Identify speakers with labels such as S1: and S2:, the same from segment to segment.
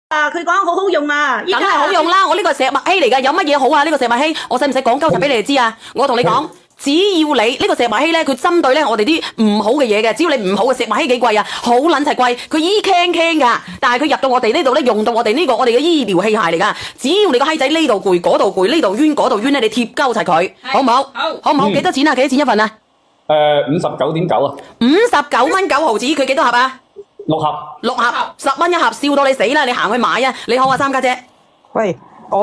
S1: 啊，佢講好好用啊，
S2: 梗係好用啦！我呢個石墨烯嚟㗎，有乜嘢好啊？呢個石墨烯，我使唔使講鳩就俾你哋知啊？我同你講，只要你呢個石墨烯咧，佢針對咧我哋啲唔好嘅嘢嘅，只要你唔好嘅石墨烯幾貴啊，好撚齊貴，佢醫輕輕㗎，但係佢入到我哋呢度咧，用到我哋呢個我哋嘅醫療器械嚟㗎。只要你個閪仔呢度攰，嗰度攰，呢度冤，嗰度冤咧，你貼鳩齊佢，好唔好？好唔好？幾多錢啊？幾多錢一份啊
S3: 59.9啊
S2: ？59蚊9毫紙，佢幾多盒啊
S3: ？6盒
S2: ，6盒，10蚊一盒，笑到你死啦！你行去買啊！你好啊，三家姐。
S4: 喂，我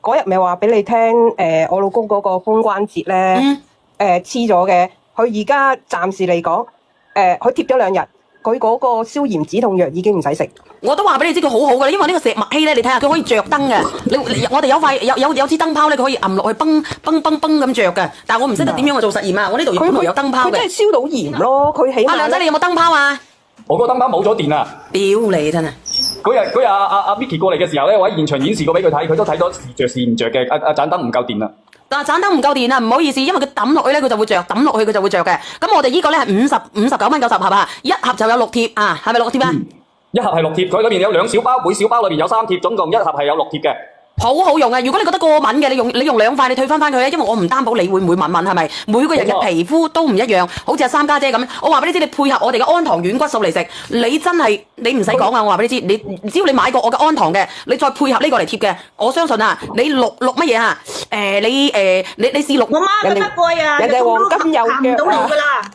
S4: 嗰日咪話俾你聽，我老公嗰個風關節咧，黐咗嘅，佢而家暫時嚟講，佢貼咗2日，佢嗰個消炎止痛藥已經唔使食。
S2: 我都話俾你知佢好好㗎，因為呢個石墨烯咧，你睇下佢可以着燈嘅。我哋有塊有支燈泡咧，佢可以撳落去崩咁着嘅。但係我唔識得點樣去做實驗啊！我呢度本來有燈泡嘅。
S4: 佢真係燒到炎咯，佢起碼。
S2: 阿梁仔，你有冇燈泡啊？
S3: 我個燈泡冇咗電啊！
S2: 屌你真係！
S3: 嗰日阿 Vicky 過嚟嘅時候咧，我喺現場演示過俾佢睇，佢都睇到時着時唔着嘅。阿盞燈唔夠電啊！
S2: 但係盞燈唔夠電啊，唔好意思，因為佢抌落去咧，佢就會着；抌落去佢就會着嘅。咁我哋呢個咧係59蚊90盒啊，一盒就有6貼啊，係咪6貼啊？
S3: 一盒係6貼，佢裏面有2小包，每小包裏面有3貼，總共一盒係有6貼嘅。
S2: 好好用啊！如果你覺得過敏嘅，你用2塊，你退翻佢啊！因為我唔擔保你會唔會敏，係咪？每個人嘅皮膚都唔一樣，好似阿三家姐咁。我話俾你知，你配合我哋嘅安糖軟骨素嚟食，你真係你唔使講啊！我話俾你知，你只要你買過我嘅安糖嘅，你再配合呢個嚟貼嘅，我相信啊，你錄乜嘢啊？你試錄。
S1: 我媽都得貴啊，
S4: 人哋黃金有
S1: 行唔到路㗎啦。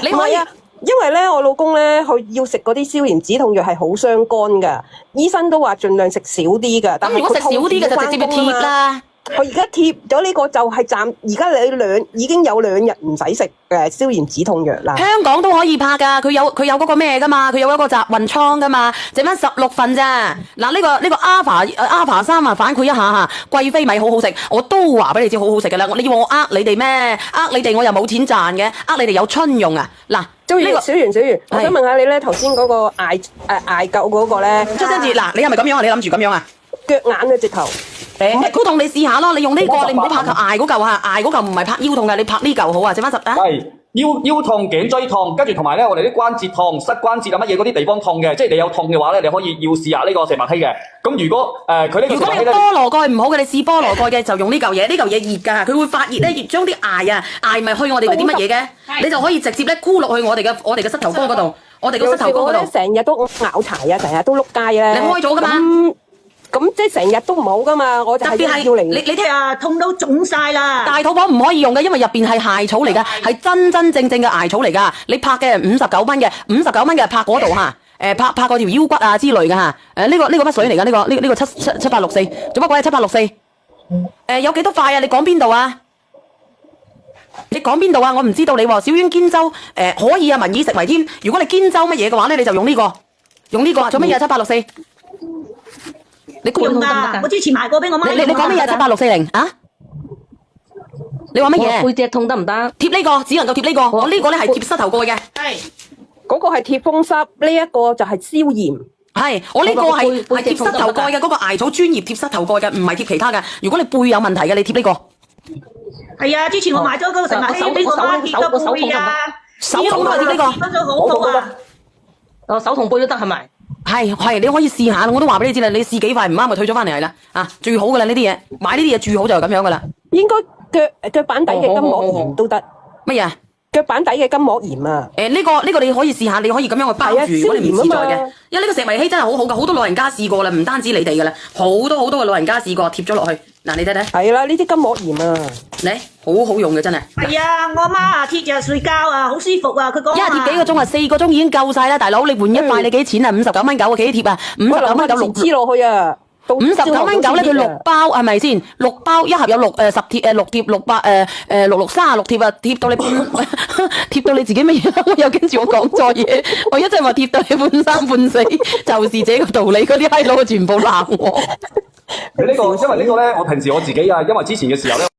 S2: 你可以啊。
S4: 因為咧，我老公咧，佢要食嗰啲消炎止痛藥係好傷肝噶，醫生都話盡量食少啲噶。但係
S2: 如果食少啲嘅就直接貼啦。
S4: 佢而家貼咗呢個就係而家你已經有2日唔使食嘅消炎止痛藥啦。
S2: 香港都可以拍噶，佢有嗰個咩噶嘛，佢有一個集運倉噶嘛，剩翻16份咋。嗱呢個阿法3啊，反饋一下吓，貴妃米好好食，我都話俾你知好好食噶啦。你要我你哋咩？你哋我又冇錢賺嘅，你哋有春用啊嗱。
S4: 小圓，我想問下你咧，頭先嗰個艾灸嗰個咧，
S2: 出聲字嗱，你係咪咁樣啊？你諗住咁樣啊？
S4: 腳眼嘅直頭，
S2: 高痛你試下咯，你用呢個，你唔好拍艾嗰嚿啊，艾嗰嚿唔係拍腰痛嘅，你拍呢嚿好啊，剩翻10啊。
S3: 係腰痛、頸椎痛，跟住同埋咧，我哋啲關節痛、膝關節啊乜嘢嗰啲地方痛嘅，即係你有痛嘅話咧，你可以要試下呢個石墨烯嘅。咁如果佢呢個石墨烯咧，如果你有菠蘿蓋唔好嘅，你試菠蘿蓋嘅就用呢嚿嘢，呢嚿嘢熱㗎，佢會發熱咧，將啲艾咪去我哋啲乜嘢嘅，你就可以直接咧箍落去我哋嘅膝頭哥嗰度，我哋個膝頭哥嗰度。
S4: 成日都拗柴啊，成日都碌街啊。
S2: 你開咗㗎嘛？
S4: 咁即係成日都唔好噶嘛，我就係要嚟。
S1: 你聽啊，痛到腫晒啦！
S2: 大肚婆唔可以用嘅，因為入邊係艾草嚟噶，係真正嘅艾草嚟噶。你拍嘅59蚊嘅，59蚊嘅拍嗰度吓，拍嗰條腰骨啊之類嘅吓。呢個乜水嚟噶？呢個7864，做乜鬼啊？7864。有幾多塊啊？你講邊度啊？你講邊度啊？我唔知道你喎。小丸肩周可以啊，民以食為天。如果你肩周乜嘢嘅話咧，你就用呢個，做乜嘢？7864。你
S1: 用㗎，我之前買過俾我媽。
S2: 你講乜嘢？78640啊？你話乜嘢？
S5: 背脊痛得唔得？
S2: 貼呢個，只能夠貼呢個。我呢個咧係貼膝頭蓋嘅。
S1: 係。
S4: 嗰個係貼風濕，呢一個就係消炎。
S2: 係，我呢個係貼膝頭蓋嘅，嗰個艾草專業貼膝頭蓋嘅，唔係貼其他嘅。如果你背有問題嘅，你貼呢個。
S1: 係啊，之前我買咗嗰個石墨烯俾我媽貼個背啊。
S2: 手痛都係貼呢個。
S1: 嗰種好好啊。
S5: 手同背都得係咪？
S2: 係，你可以試下，我都話俾你知啦。你試幾塊唔啱，咪退咗翻嚟係啦。最好噶啦呢啲嘢，買呢啲嘢最好就係咁樣噶啦。
S4: 應該腳板底嘅筋膜炎都得。
S2: 乜嘢？腳
S4: 板底嘅筋膜炎啊！
S2: 呢個你可以試下，你可以咁樣去包住，如果你唔自在嘅。因為呢個石墨烯真係好好噶，好多老人家試過啦，唔單止你哋噶啦，好多嘅老人家試過貼咗落去。嗱，你睇睇。
S4: 係啦，呢啲筋膜炎啊，
S2: 好好用嘅真係。
S1: 係啊，我媽貼就睡覺啊，好舒服啊。佢講
S2: 一日貼幾個鐘啊？4個鐘已經夠晒啦，大佬。你換一塊你幾錢啊？59蚊9啊，幾貼啊？59蚊9 6
S4: 支落去啊！59
S2: 蚊9咧，佢6包係咪先？6包一盒有10貼6貼636貼啊，貼到你半貼到你自己乜嘢？我又跟住我講錯嘢，我一陣話貼到你半生半死，就是這個道理。嗰啲閪佬全部鬧我。
S3: 因為呢個咧，我平時我自己啊，因為之前嘅時候咧。